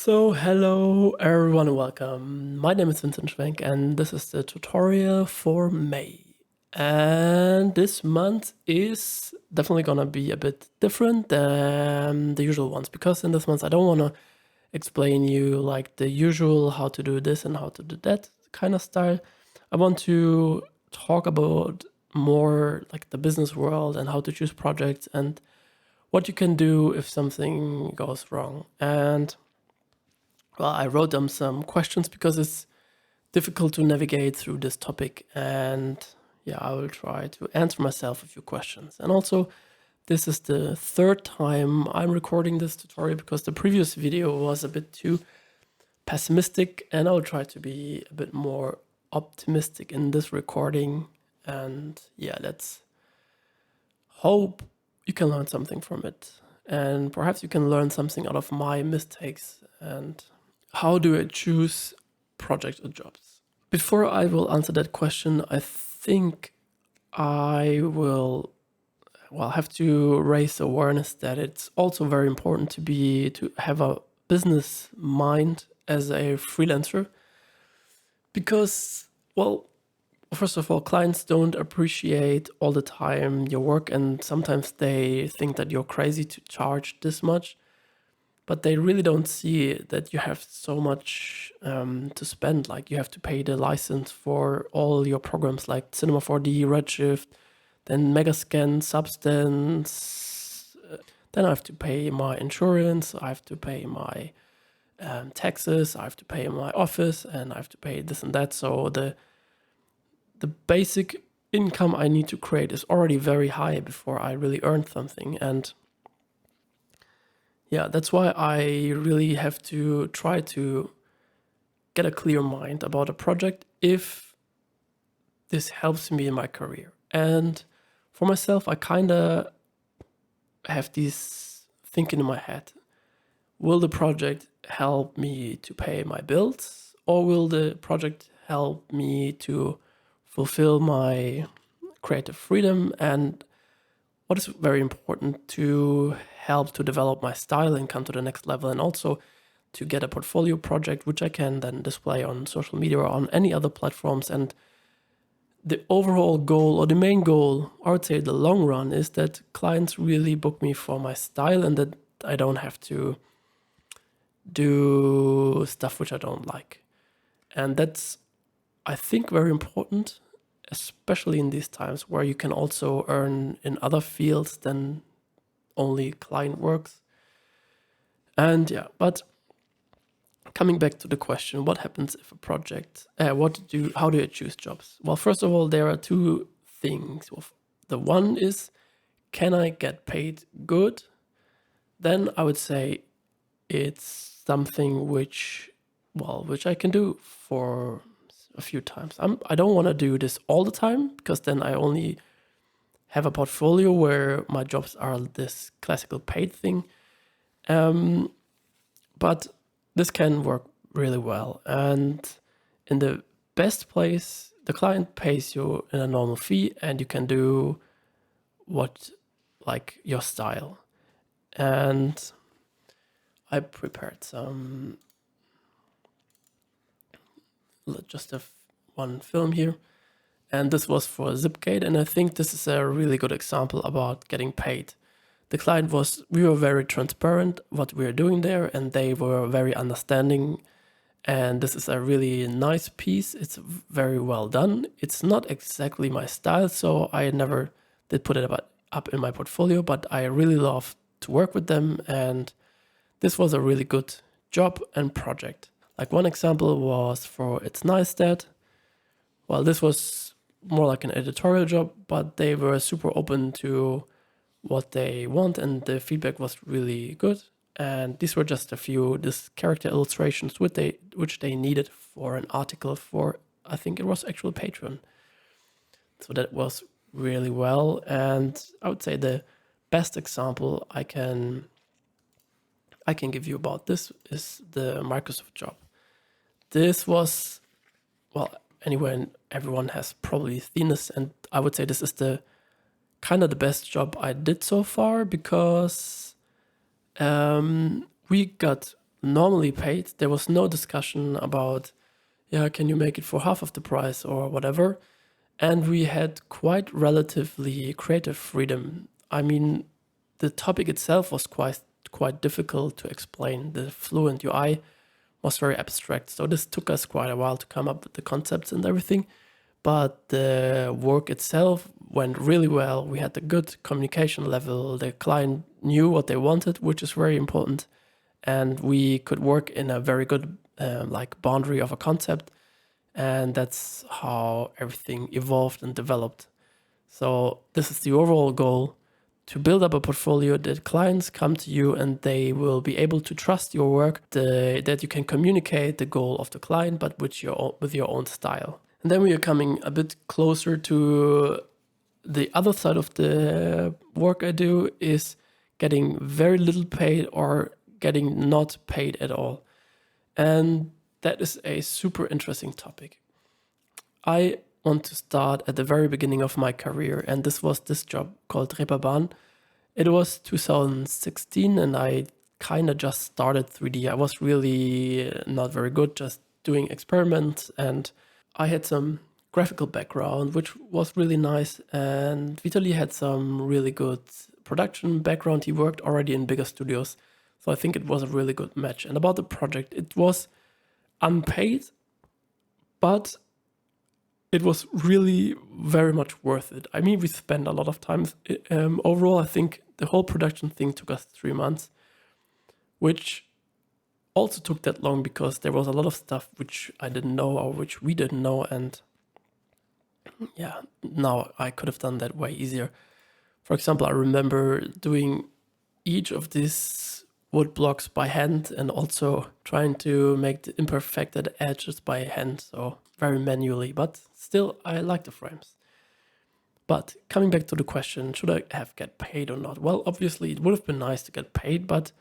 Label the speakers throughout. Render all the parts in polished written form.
Speaker 1: Hello everyone and welcome. My name is Vincent Schwenk and this is the tutorial for May. And this month is definitely gonna be a bit different than the usual ones, because in this month I don't wanna explain you like the usual how to do this and how to do that kind of style. I want to talk about more like the business world and how to choose projects and what you can do if something goes wrong. And well, I wrote them some questions because it's difficult to navigate through this topic, and yeah, I will try to answer myself a few questions. And also, this is the third time I'm recording this tutorial because the previous video was a bit too pessimistic, and I'll try to be a bit more optimistic in this recording. And yeah, let's hope you can learn something from it, and perhaps you can learn something out of my mistakes and how do I choose projects or jobs. Before I will answer that question, I think I will have to raise awareness that it's also very important to have a business mind as a freelancer, because first of all, clients don't appreciate all the time your work, and sometimes they think that you're crazy to charge this much, but they really don't see that you have so much to spend. Like, you have to pay the license for all your programs like Cinema 4D, Redshift, then Megascan, Substance. Then I have to pay my insurance, I have to pay my taxes, I have to pay my office, and I have to pay this and that. So the basic income I need to create is already very high before I really earn something. And yeah, that's why I really have to try to get a clear mind about a project if this helps me in my career. And for myself, I kind of have this thinking in my head. Will the project help me to pay my bills, or will the project help me to fulfill my creative freedom? And what is very important, to help to develop my style and come to the next level, and also to get a portfolio project which I can then display on social media or on any other platforms. And the overall goal, or the main goal, I would say the long run, is that clients really book me for my style and that I don't have to do stuff which I don't like. And that's, I think, very important, especially in these times where you can also earn in other fields than only client works. And yeah, but coming back to the question, what happens if a project, how do you choose jobs? Well, first of all, there are two things. The one is, can I get paid good? Then I would say it's something which I can do for a few times. I don't want to do this all the time, because then I only have a portfolio where my jobs are this classical paid thing. But this can work really well. And in the best place, the client pays you in a normal fee and you can do like your style. And I prepared just one film here. And this was for Zipgate, and I think this is a really good example about getting paid. We were very transparent what we were doing there, and they were very understanding. And this is a really nice piece. It's very well done. It's not exactly my style, so I never did put it up in my portfolio, but I really love to work with them. And this was a really good job and project. Like, one example was for It's Nice Dad. Well, this was more like an editorial job, but they were super open to what they want, and the feedback was really good. And these were just a few character illustrations which they needed for an article for, I think it was actual Patreon. So that was really well. And I would say the best example I can give you about this is the Microsoft job. This was, anyway, everyone has probably seen this, and I would say this is the kind of the best job I did so far, because we got normally paid, there was no discussion about, yeah, can you make it for half of the price or whatever. And we had quite relatively creative freedom. I mean, the topic itself was quite difficult to explain. The Fluent UI was very abstract, so this took us quite a while to come up with the concepts and everything. But the work itself went really well. We had a good communication level. The client knew what they wanted, which is very important, and we could work in a very good like boundary of a concept. And that's how everything evolved and developed. So this is the overall goal: to build up a portfolio that clients come to you and they will be able to trust your work, that you can communicate the goal of the client, but with your own style. And then we are coming a bit closer to the other side of the work I do, is getting very little paid or getting not paid at all. And that is a super interesting topic. I want to start at the very beginning of my career, and this was this job called Reeperbahn. It was 2016, and I kind of just started 3D. I was really not very good, just doing experiments, and I had some graphical background, which was really nice, and Vitaly had some really good production background. He worked already in bigger studios, so I think it was a really good match. And about the project, it was unpaid, but it was really very much worth it. I mean, we spent a lot of time. Overall, I think the whole production thing took us 3 months, which also took that long because there was a lot of stuff which I didn't know or which we didn't know. And yeah, now I could have done that way easier. For example, I remember doing each of these wood blocks by hand and also trying to make the imperfected edges by hand, so very manually, but still I like the frames. But coming back to the question, should I have get paid or not? Well, obviously it would have been nice to get paid, but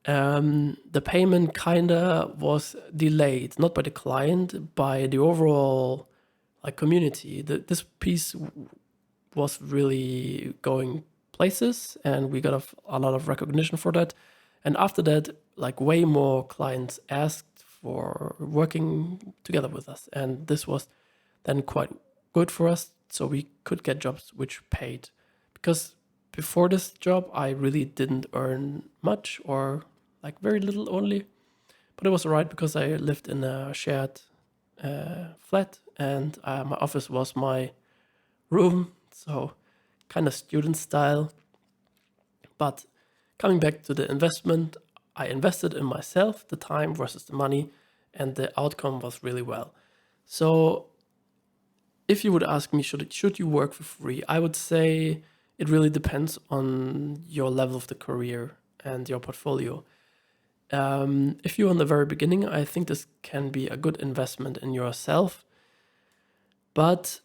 Speaker 1: the payment kinda was delayed, not by the client, by the overall like community. This piece was really going places, and we got a lot of recognition for that. And after that, like way more clients asked for working together with us, and this was then quite good for us, so we could get jobs which paid. Because before this job, I really didn't earn much, or like very little only, but it was alright because I lived in a shared flat, and my office was my room, so kind of student style. But coming back to the investment, I invested in myself, the time versus the money, and the outcome was really well. So if you would ask me, should you work for free? I would say it really depends on your level of the career and your portfolio. If you're on the very beginning, I think this can be a good investment in yourself. But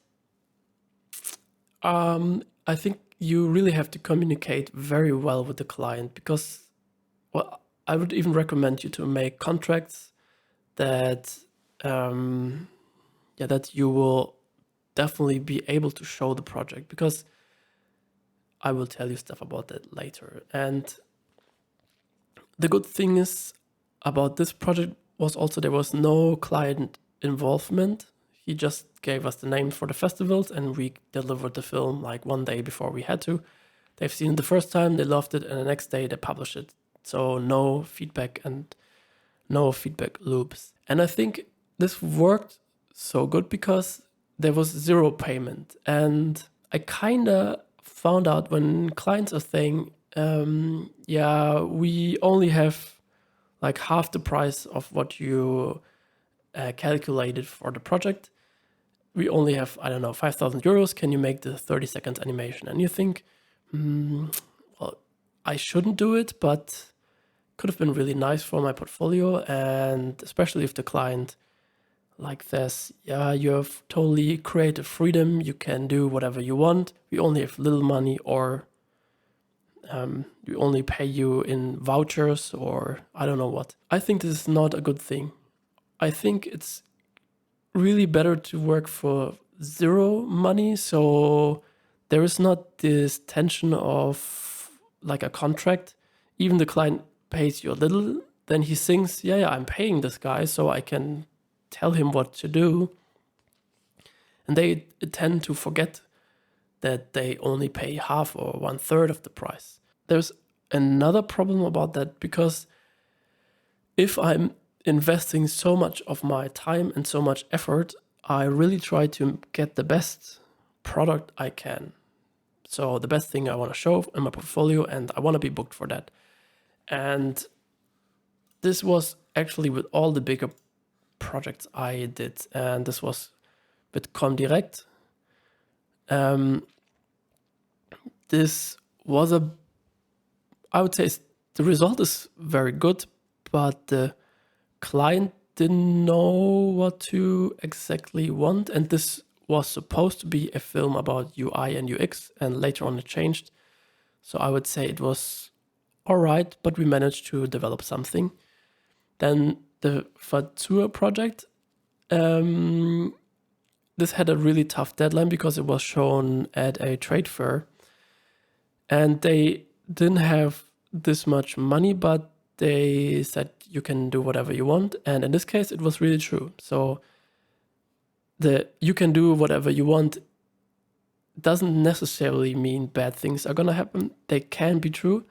Speaker 1: I think you really have to communicate very well with the client, because, well, I would even recommend you to make contracts that that you will definitely be able to show the project, because I will tell you stuff about that later. And the good thing is about this project was also there was no client involvement. He just gave us the names for the festivals, and we delivered the film like 1 day before we had to. They've seen it the first time, they loved it, and the next day they published it. So no feedback and no feedback loops. And I think this worked so good because there was zero payment. And I kind of found out when clients are saying, we only have like half the price of what you calculated for the project. We only have, I don't know, 5,000 euros. Can you make the 30 seconds animation? And you think, well, I shouldn't do it, but could have been really nice for my portfolio. And especially if the client like says, yeah, you have totally creative freedom, you can do whatever you want, we only have little money, or we only pay you in vouchers, or I don't know what. I think this is not a good thing. I think it's really better to work for zero money, so there is not this tension of like a contract. Even the client pays you a little, then he thinks, yeah, I'm paying this guy, so I can tell him what to do. And they tend to forget that they only pay half or 1/3 of the price. There's another problem about that, because if I'm investing so much of my time and so much effort, I really try to get the best product I can. So the best thing I want to show in my portfolio, and I want to be booked for that. And this was actually with all the bigger projects I did, and this was with Comdirect. This was I would say the result is very good, but the client didn't know what to exactly want, and this was supposed to be a film about UI and UX, and later on it changed. So I would say it was all right, but we managed to develop something. Then the Fazur project, this had a really tough deadline because it was shown at a trade fair, and they didn't have this much money, but they said you can do whatever you want. And in this case, it was really true. So the you can do whatever you want doesn't necessarily mean bad things are gonna happen. They can be true,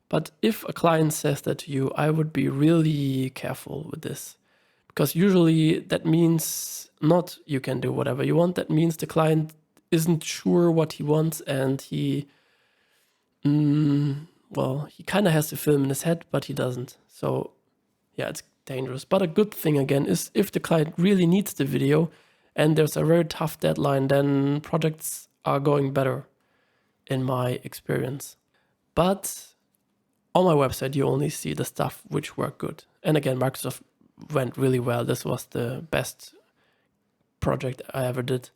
Speaker 1: but if a client says that to you, I would be really careful with this, because usually that means not you can do whatever you want. That means the client isn't sure what he wants, and he kind of has the film in his head, but he doesn't. So yeah, it's dangerous. But a good thing again is if the client really needs the video and there's a very tough deadline, then projects are going better in my experience. But on my website, you only see the stuff which worked good. And again, Microsoft went really well. This was the best project I ever did.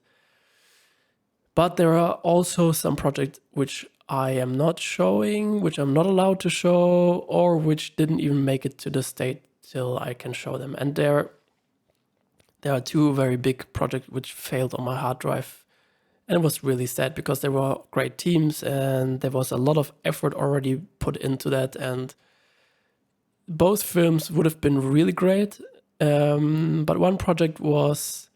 Speaker 1: But there are also some projects which I am not showing, which I'm not allowed to show, or which didn't even make it to the state till I can show them. And there are two very big projects which failed on my hard drive. And it was really sad because there were great teams and there was a lot of effort already put into that. And both films would have been really great. But one project was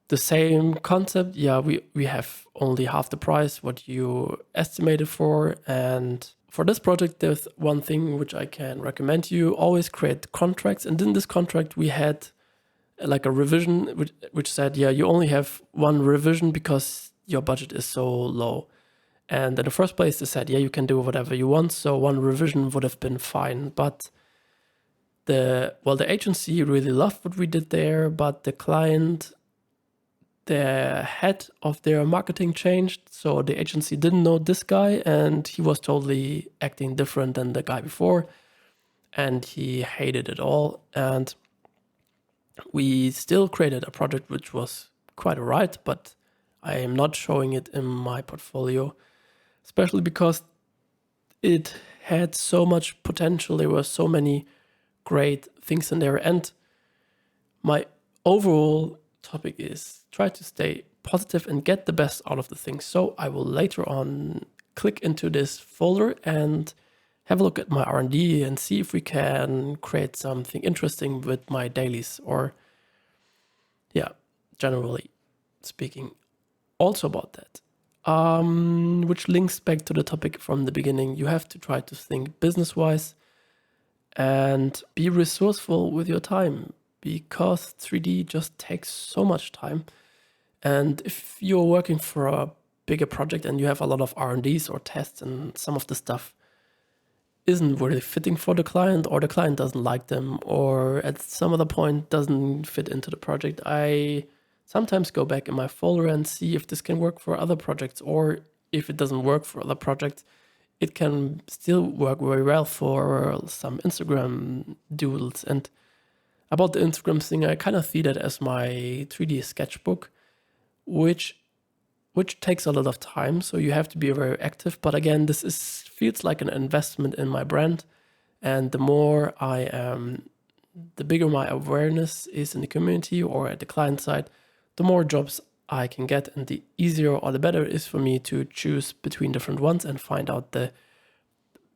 Speaker 1: the same concept. Yeah, we have only half the price what you estimated for. And for this project, there's one thing which I can recommend to you. Always create contracts. And in this contract, we had like a revision which said, yeah, you only have one revision because your budget is so low. And in the first place, they said, yeah, you can do whatever you want. So one revision would have been fine. But the agency really loved what we did there, but the client, the head of their marketing changed. So the agency didn't know this guy, and he was totally acting different than the guy before. And he hated it all. And we still created a project which was quite alright, but I am not showing it in my portfolio, especially because it had so much potential. There were so many great things in there. And my overall topic is try to stay positive and get the best out of the things. So I will later on click into this folder and have a look at my R&D and see if we can create something interesting with my dailies, or yeah, generally speaking, also about that. Which links back to the topic from the beginning. You have to try to think business-wise and be resourceful with your time, because 3D just takes so much time. And if you're working for a bigger project and you have a lot of R&Ds or tests, and some of the stuff isn't really fitting for the client, or the client doesn't like them, or at some other point doesn't fit into the project, I sometimes go back in my folder and see if this can work for other projects, or if it doesn't work for other projects, it can still work very well for some Instagram doodles. And about the Instagram thing, I kind of see that as my 3D sketchbook, which takes a lot of time, so you have to be very active. But again, this feels like an investment in my brand, and the more I am, the bigger my awareness is in the community or at the client side, the more jobs I can get, and the easier or the better it is for me to choose between different ones and find out the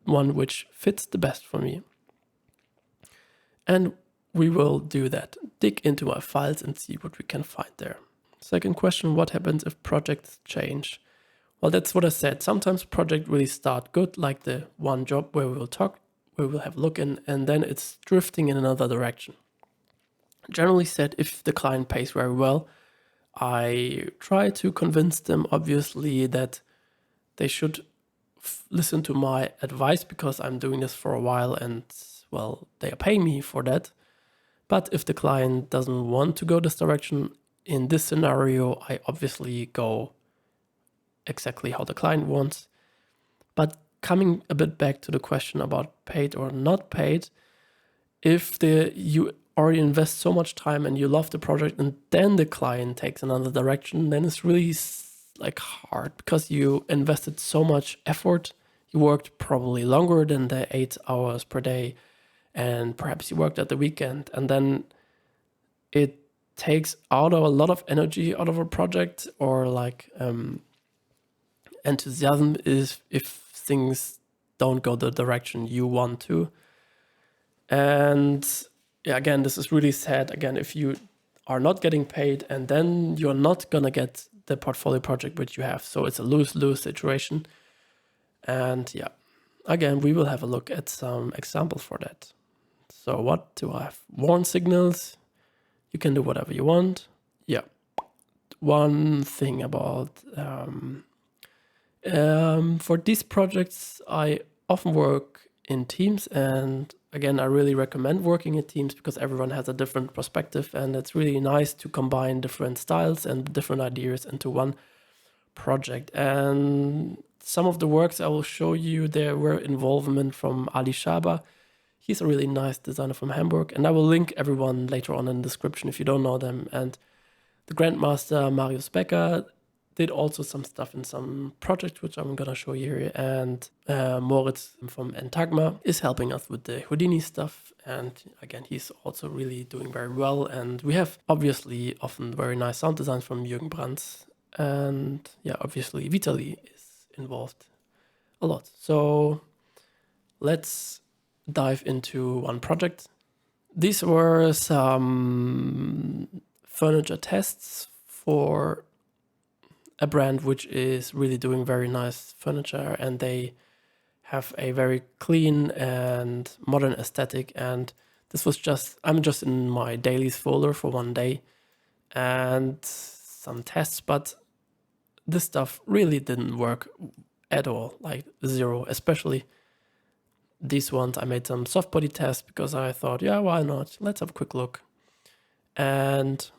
Speaker 1: one which fits the best for me. And we will do that. Dig into my files and see what we can find there. Second question, what happens if projects change? Well, that's what I said. Sometimes projects really start good, like the one job where we will have a look in, and then it's drifting in another direction. Generally said, if the client pays very well, I try to convince them, obviously, that they should listen to my advice because I'm doing this for a while and, well, they are paying me for that. But if the client doesn't want to go this direction, in this scenario, I obviously go exactly how the client wants. But coming a bit back to the question about paid or not paid, if you already invest so much time and you love the project and then the client takes another direction, then it's really like hard because you invested so much effort. You worked probably longer than the 8 hours per day, and perhaps you worked at the weekend, and then it takes out a lot of energy out of a project, or like enthusiasm is if things don't go the direction you want to. And yeah, again, this is really sad. Again, if you are not getting paid and then you're not gonna get the portfolio project which you have. So it's a lose-lose situation. And yeah, again, we will have a look at some examples for that. So what do I have? Warn signals. You can do whatever you want. Yeah. One thing about for these projects, I often work in teams, and again, I really recommend working in teams because everyone has a different perspective, and it's really nice to combine different styles and different ideas into one project. And some of the works I will show you, there were involvement from Ali Shaba. He's a really nice designer from Hamburg, and I will link everyone later on in the description if you don't know them. And the Grandmaster Marius Becker did also some stuff in some projects, which I'm gonna show you here. And Moritz from Entagma is helping us with the Houdini stuff. And again, he's also really doing very well. And we have obviously often very nice sound designs from Jürgen Brands. And yeah, obviously Vitali is involved a lot. So let's dive into one project. These were some furniture tests for a brand which is really doing very nice furniture, and they have a very clean and modern aesthetic. And this was I'm just in my dailies folder for one day and some tests, but this stuff really didn't work at all, like zero. Especially these ones, I made some soft body tests because I thought, yeah, why not? Let's have a quick look. And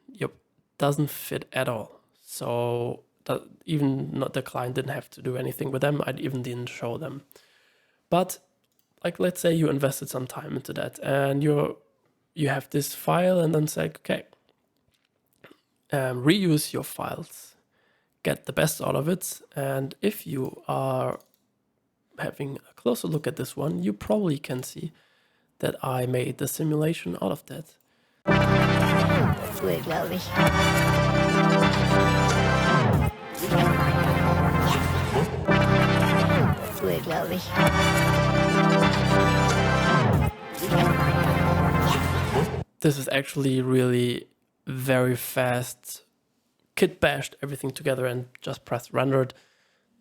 Speaker 1: yep, doesn't fit at all. So that even not the client didn't have to do anything with them. I even didn't show them. But like, let's say you invested some time into that, and you have this file, and then say, okay, reuse your files, get the best out of it. And if you are having a closer look at this one, you probably can see that I made the simulation out of that.
Speaker 2: Cool, glaube ich. Cool, glaube ich.
Speaker 1: This is actually really very fast. Kit bashed everything together and just pressed rendered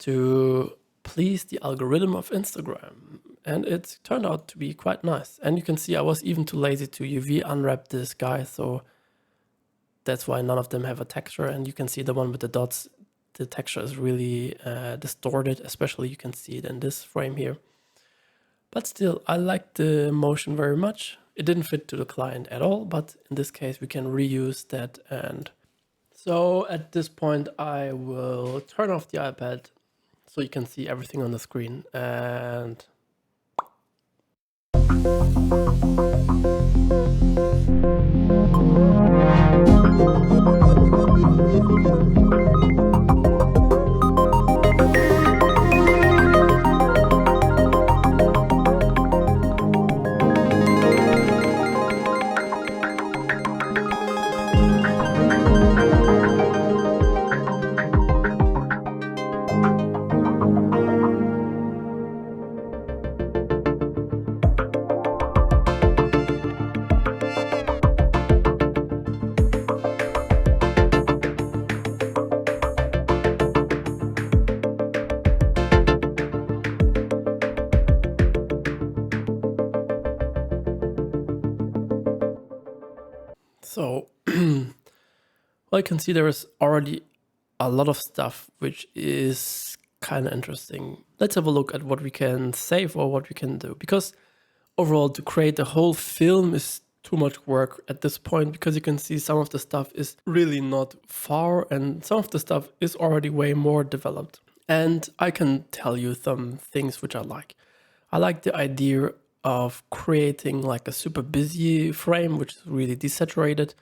Speaker 1: to please the algorithm of Instagram. And it turned out to be quite nice. And you can see I was even too lazy to UV unwrap this guy, so that's why none of them have a texture. And you can see the one with the dots, the texture is really distorted, especially you can see it in this frame here. But still, I like the motion very much. It didn't fit to the client at all, but in this case we can reuse that. And so at this point I will turn off the iPad so you can see everything on the screen. And So, well, you can see there is already a lot of stuff, which is kind of interesting. Let's have a look at what we can save or what we can do, because overall to create the whole film is too much work at this point, because you can see some of the stuff is really not far and some of the stuff is already way more developed. And I can tell you some things which I like. I like the idea of creating like a super busy frame, which is really desaturated.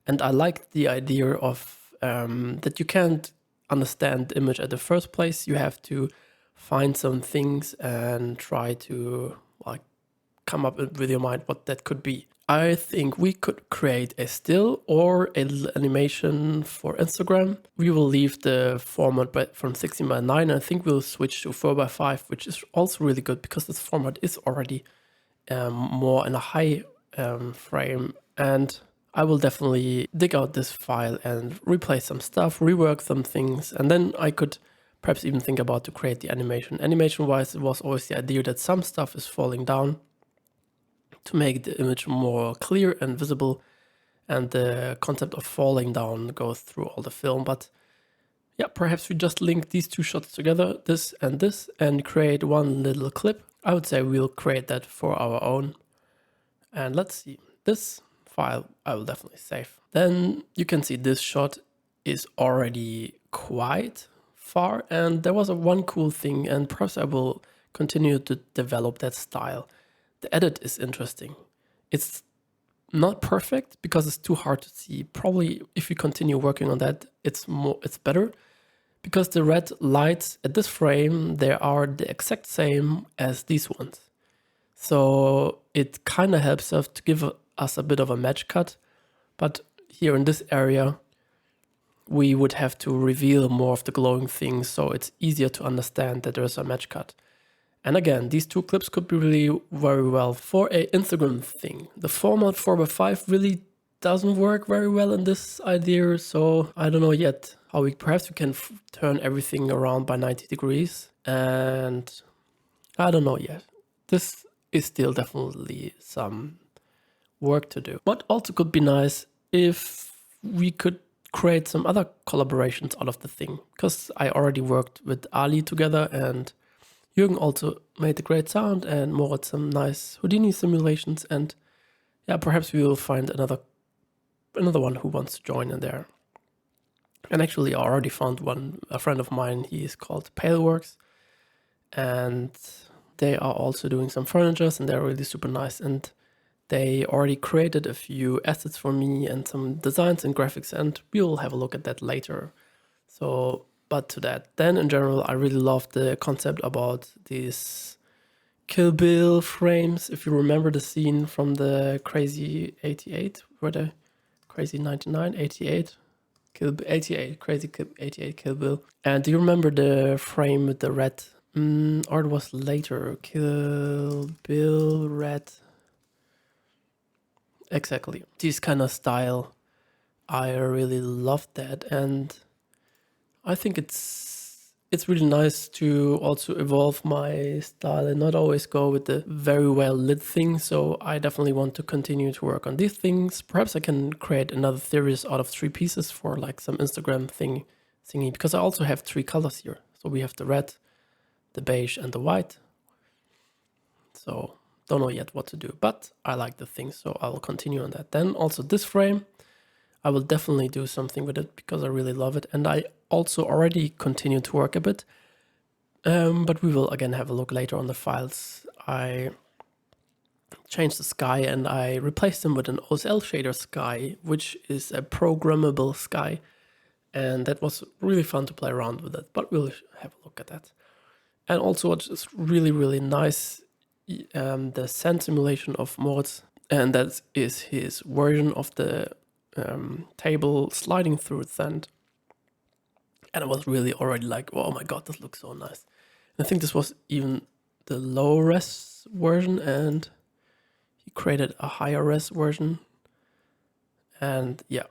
Speaker 1: And I like the idea of that you can't understand the image at the first place. You have to find some things and try to like come up with your mind what that could be. I think we could create a still or a little animation for Instagram. We will leave the format from 16:9. I think we'll switch to 4:5, which is also really good because this format is already more in a high frame. And I will definitely dig out this file and replace some stuff, rework some things, and then I could perhaps even think about to create the animation. Animation-wise, it was always the idea that some stuff is falling down to make the image more clear and visible, and the concept of falling down goes through all the film. But yeah, perhaps we just link these two shots together, this, and create one little clip. I would say we'll create that for our own. And let's see, this file I will definitely save. Then you can see this shot is already quite far, and there was one cool thing, and perhaps I will continue to develop that style. The edit is interesting. It's not perfect because it's too hard to see. Probably if we continue working on that, it's better, because the red lights at this frame, they are the exact same as these ones. So it kind of helps us to give us a bit of a match cut, but here in this area, we would have to reveal more of the glowing things, so it's easier to understand that there's a match cut. And again, these two clips could be really very well for a Instagram thing. The format 4:5 really doesn't work very well in this idea, so I don't know yet how perhaps we can turn everything around by 90 degrees, and I don't know yet. This is still definitely some work to do. What also could be nice if we could create some other collaborations out of the thing, because I already worked with Ali together, and Jürgen also made a great sound, and Moritz some nice Houdini simulations, and yeah, perhaps we will find another one who wants to join in there. And actually I already found a friend of mine, he is called Paleworks, and they are also doing some furnitures, and they're really super nice, and they already created a few assets for me and some designs and graphics, and we'll have a look at that later. So, but to that, then in general, I really love the concept about these Kill Bill frames. If you remember the scene from the Crazy 88, where the Crazy 99, 88, Kill 88, Crazy 88 Kill Bill. And do you remember the frame with the red? Or it was later, Kill Bill red. Exactly. This kind of style, I really love that, and I think it's really nice to also evolve my style and not always go with the very well lit thing. So I definitely want to continue to work on these things. Perhaps I can create another series out of 3 pieces for like some Instagram thingy, because I also have 3 colors here. So we have the red, the beige, and the white. So don't know yet what to do, but I like the thing, so I will continue on that. Then also this frame, I will definitely do something with it because I really love it, and I also already continue to work a bit, but we will again have a look later on the files. I changed the sky and I replaced them with an OSL shader sky, which is a programmable sky, and that was really fun to play around with it, but we'll have a look at that. And also what is really, really nice, the sand simulation of Moritz, and that is his version of the table sliding through sand. And I was really already like, oh my god, this looks so nice. And I think this was even the low res version, and he created a higher res version. And yeah,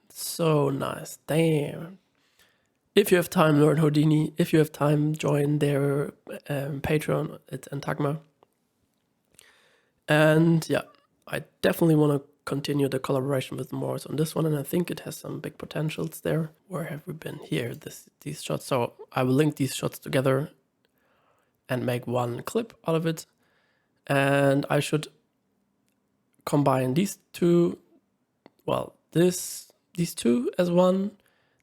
Speaker 1: so nice. Damn. If you have time, learn Houdini. If you have time, join their Patreon at Antagma. And yeah, I definitely want to continue the collaboration with Morris on this one, and I think it has some big potentials there. Where have we been? Here, these shots. So I will link these shots together and make one clip out of it. And I should combine these two, well, these two as one,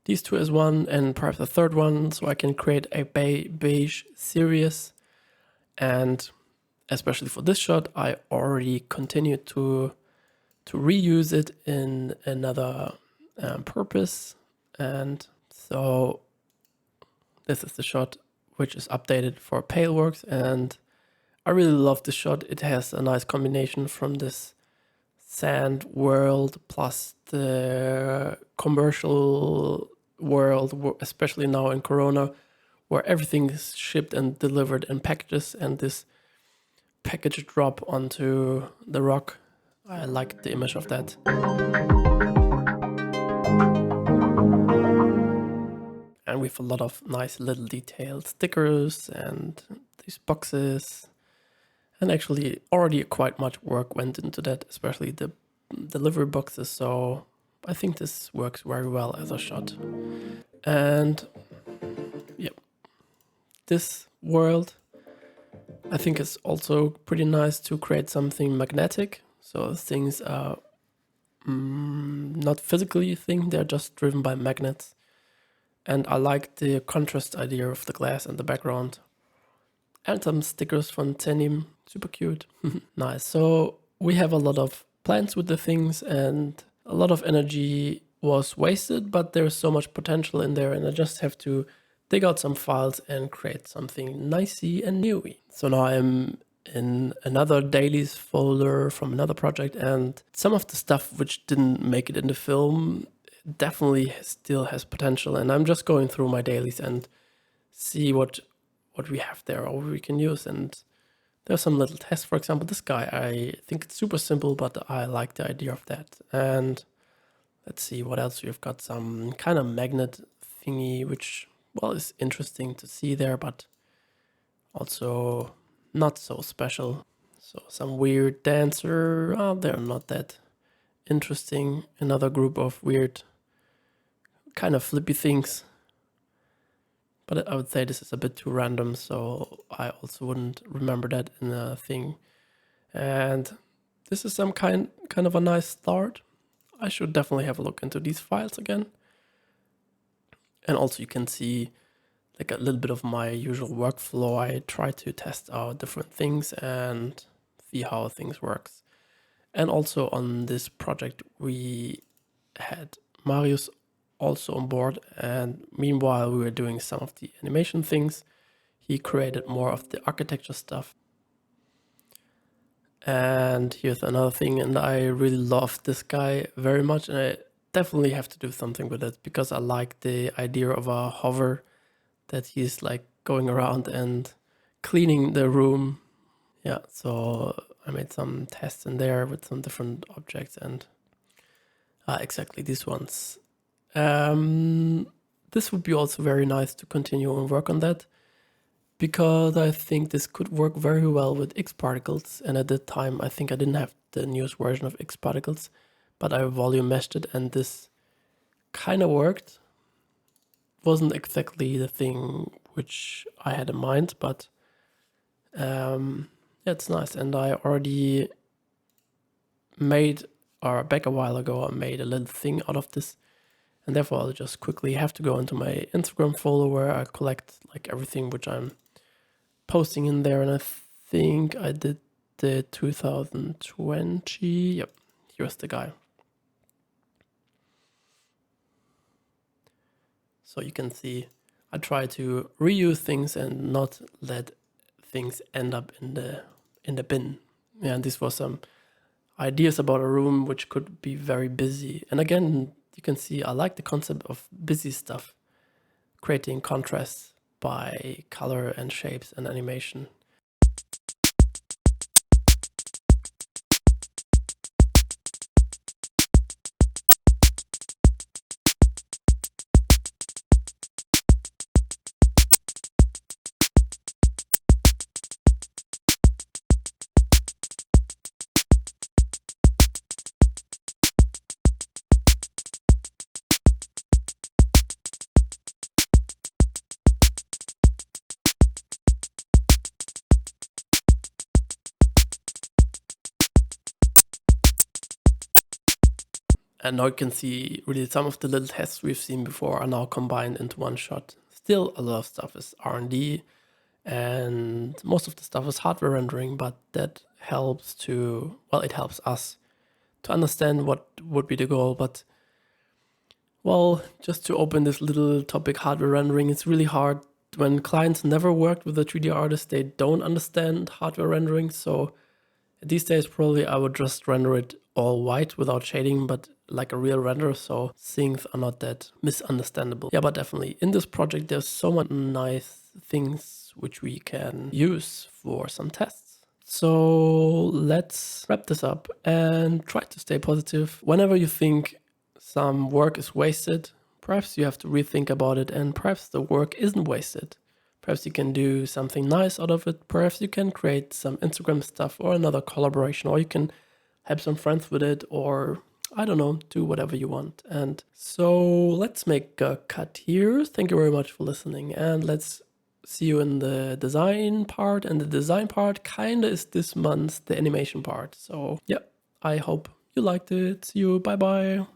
Speaker 1: these two as one, and perhaps a third one, so I can create a beige series. And especially for this shot, I already continued to reuse it in another purpose. And so this is the shot which is updated for Paleworks, and I really love this shot. It has a nice combination from this sand world plus the commercial world, especially now in Corona, where everything is shipped and delivered in packages, and this package drop onto the rock. I like the image of that. And we have a lot of nice little detailed stickers and these boxes. And actually already quite much work went into that, especially the delivery boxes. So I think this works very well as a shot. And yeah, this world, I think it's also pretty nice to create something magnetic. So things are not physically a thing, they're just driven by magnets. And I like the contrast idea of the glass and the background. And some stickers from Tenim, super cute. Nice. So we have a lot of plans with the things, and a lot of energy was wasted, but there's so much potential in there, and I just have to dig out some files and create something nicey and newy. So now I'm in another dailies folder from another project, and some of the stuff which didn't make it in the film definitely still has potential, and I'm just going through my dailies and see what we have there or we can use. And there's some little tests. For example, this guy, I think it's super simple, but I like the idea of that. And let's see what else we've got. Some kind of magnet thingy, which, well, is interesting to see there, but also not so special. So some weird dancer, they're not that interesting. Another group of weird kind of flippy things. But I would say this is a bit too random, so I also wouldn't remember that in a thing. And this is some kind of a nice start. I should definitely have a look into these files again. And also you can see like a little bit of my usual workflow. I try to test out different things and see how things works. And also on this project we had Marius also on board, and meanwhile we were doing some of the animation things. He created more of the architecture stuff. And here's another thing, and I really love this guy very much, and I definitely have to do something with it because I like the idea of a hover, that he's like going around and cleaning the room. Yeah, so I made some tests in there with some different objects, and exactly these ones. This would be also very nice to continue and work on that, because I think this could work very well with X particles. And at that time, I think I didn't have the newest version of X particles, but I volume meshed it, and this kind of worked. Wasn't exactly the thing which I had in mind, but yeah, it's nice. And I already made, or back a while ago, I made a little thing out of this. And therefore, I'll just quickly have to go into my Instagram folder where I collect like everything which I'm posting in there. And I think I did the 2020. Yep, here's the guy. So you can see I try to reuse things and not let things end up in the bin. Yeah, and this was some ideas about a room which could be very busy. And again, you can see I like the concept of busy stuff, creating contrasts by color and shapes and animation. And now you can see really some of the little tests we've seen before are now combined into one shot. Still a lot of stuff is R&D and most of the stuff is hardware rendering, but that helps to, well, it helps us to understand what would be the goal. But well, just to open this little topic, hardware rendering, it's really hard when clients never worked with a 3D artist, they don't understand hardware rendering. So these days, probably I would just render it all white without shading, but like a real render, so things are not that misunderstandable. Yeah, but definitely in this project, there's so much nice things which we can use for some tests. So let's wrap this up and try to stay positive. Whenever you think some work is wasted, perhaps you have to rethink about it, and perhaps the work isn't wasted. Perhaps you can do something nice out of it. Perhaps you can create some Instagram stuff or another collaboration, or you can have some friends with it, or I don't know, do whatever you want. And so let's make a cut here. Thank you very much for listening, and let's see you in the design part. And the design part kinda is this month the animation part. So yeah, I hope you liked it. See you. Bye bye.